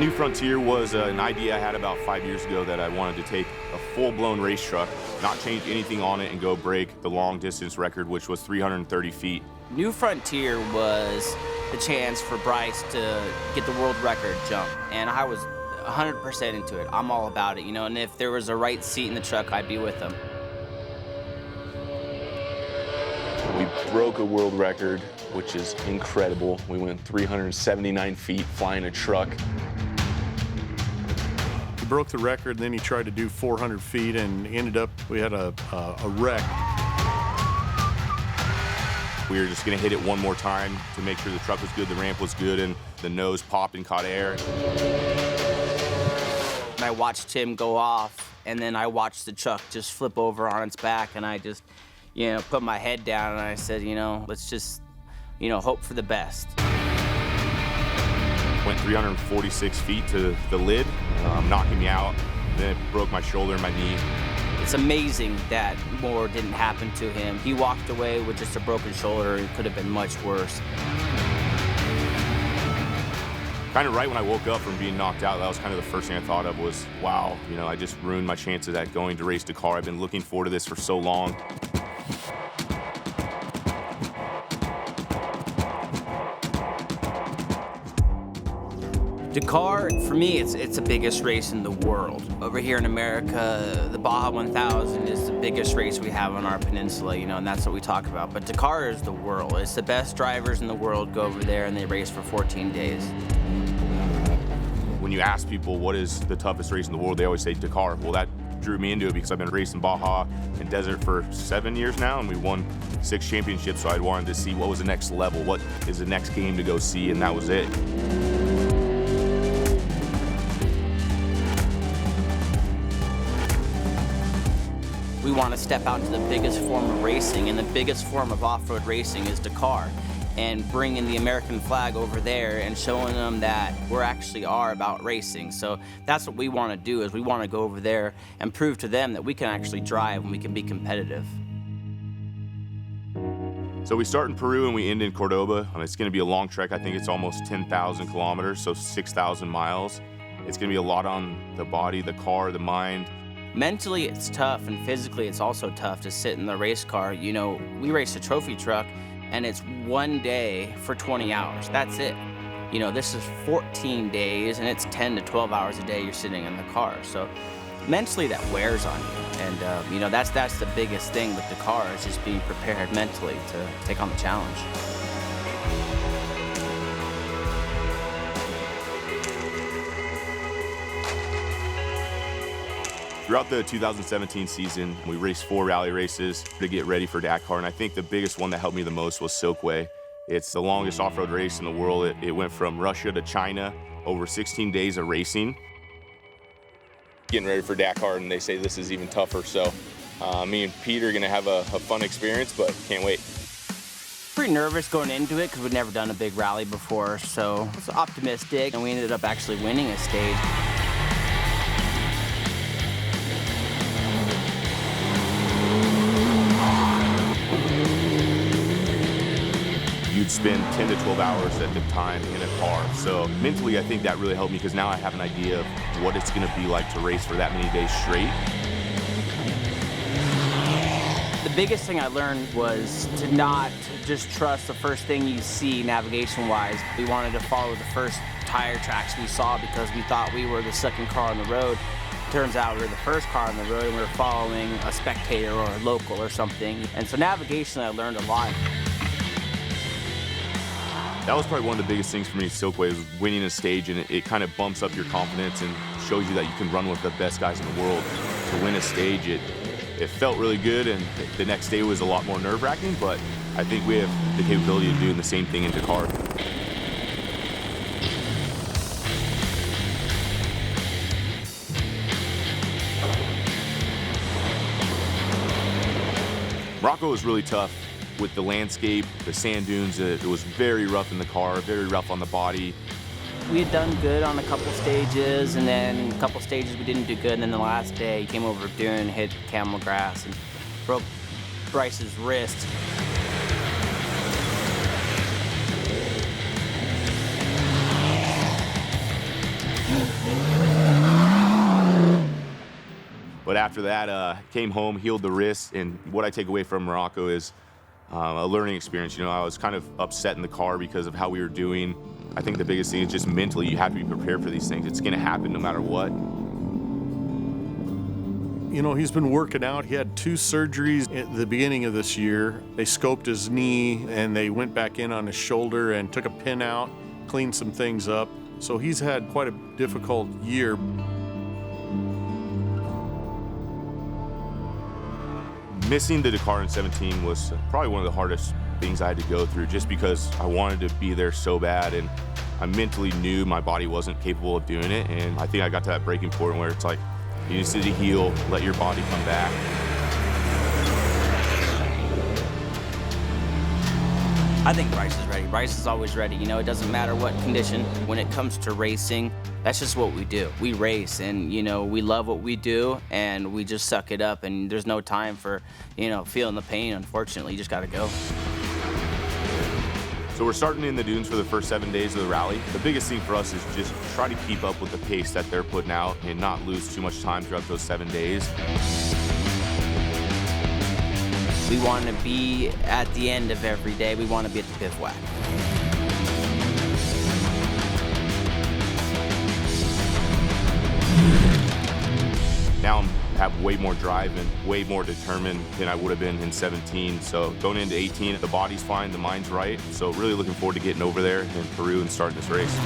New Frontier was an idea I had about 5 years ago that I wanted to take a full-blown race truck, not change anything on it, and go break the long-distance record, which was 330 feet. New Frontier was the chance for Bryce to get the world record jump, and I was 100% into it. I'm all about it, you know, and if there was a right seat in the truck, I'd be with him. We broke a world record, which is incredible. We went 379 feet flying a truck. He broke the record, then he tried to do 400 feet and ended up, we had a wreck. We were just gonna hit it one more time to make sure the truck was good, the ramp was good, and the nose popped and caught air. And I watched him go off, and then I watched the truck just flip over on its back, and I just, you know, put my head down and I said, you know, let's just, you know, hope for the best. Went 346 feet to the lid, knocking me out. Then it broke my shoulder and my knee. It's amazing that more didn't happen to him. He walked away with just a broken shoulder. It could have been much worse. Kind of right when I woke up from being knocked out, that was kind of the first thing I thought of was, wow, you know, I just ruined my chances at going to race Dakar. I've been looking forward to this for so long. Dakar, for me, it's the biggest race in the world. Over here in America, the Baja 1000 is the biggest race we have on our peninsula, you know, and that's what we talk about. But Dakar is the world. It's the best drivers in the world go over there and they race for 14 days. When you ask people what is the toughest race in the world, they always say Dakar. Well, that drew me into it because I've been racing Baja and desert for 7 years now, and we won 6 championships, so I wanted to see what was the next level, what is the next game to go see, and that was it. We want to step out into the biggest form of racing, and the biggest form of off-road racing is Dakar. And bringing the American flag over there and showing them that we actually are about racing. So that's what we want to do, is we want to go over there and prove to them that we can actually drive and we can be competitive. So we start in Peru and we end in Cordoba. It's going to be a long trek. I think it's almost 10,000 kilometers, so 6,000 miles. It's going to be a lot on the body, the car, the mind. Mentally, it's tough, and physically, it's also tough to sit in the race car. You know, we race a trophy truck, and it's 1 day for 20 hours. That's it. You know, this is 14 days, and it's 10 to 12 hours a day you're sitting in the car. So mentally, that wears on you. And, you know, that's the biggest thing with the car, is just being prepared mentally to take on the challenge. Throughout the 2017 season, we raced 4 rally races to get ready for Dakar, and I think the biggest one that helped me the most was Silkway. It's the longest off-road race in the world. It went from Russia to China, over 16 days of racing. Getting ready for Dakar, and they say this is even tougher, so me and Pete are gonna have a fun experience, but can't wait. Pretty nervous going into it because we'd never done a big rally before, so I was optimistic, and we ended up actually winning a stage. You'd spend 10 to 12 hours at the time in a car. So mentally, I think that really helped me because now I have an idea of what it's gonna be like to race for that many days straight. The biggest thing I learned was to not just trust the first thing you see navigation-wise. We wanted to follow the first tire tracks we saw because we thought we were the second car on the road. Turns out we were the first car on the road and we were following a spectator or a local or something. And so navigation, I learned a lot. That was probably one of the biggest things for me at Silkway, was winning a stage, and it kind of bumps up your confidence and shows you that you can run with the best guys in the world. To win a stage, it felt really good, and the next day was a lot more nerve-wracking, but I think we have the capability of doing the same thing in Dakar. Morocco was really tough with the landscape, the sand dunes. It was very rough in the car, very rough on the body. We had done good on a couple stages, and then a couple stages we didn't do good, and then the last day he came over a dune, hit camel grass, and broke Bryce's wrist. But after that, came home, healed the wrist, and what I take away from Morocco is a learning experience. You know, I was kind of upset in the car because of how we were doing. I think the biggest thing is just mentally, you have to be prepared for these things. It's gonna happen no matter what. You know, he's been working out. He had 2 surgeries at the beginning of this year. They scoped his knee and they went back in on his shoulder and took a pin out, cleaned some things up. So he's had quite a difficult year. Missing the Dakar in 17 was probably one of the hardest things I had to go through, just because I wanted to be there so bad, and I mentally knew my body wasn't capable of doing it. And I think I got to that breaking point where it's like, you just need to heal, let your body come back. I think Bryce is ready. Bryce is always ready. You know, it doesn't matter what condition. When it comes to racing, that's just what we do. We race, and, you know, we love what we do, and we just suck it up, and there's no time for, you know, feeling the pain, unfortunately. You just got to go. So we're starting in the dunes for the first 7 days of the rally. The biggest thing for us is just try to keep up with the pace that they're putting out and not lose too much time throughout those 7 days. We want to be at the end of every day. We want to be at the bivouac. Now I have way more drive and way more determined than I would have been in 17. So going into 18, the body's fine, the mind's right. So really looking forward to getting over there in Peru and starting this race.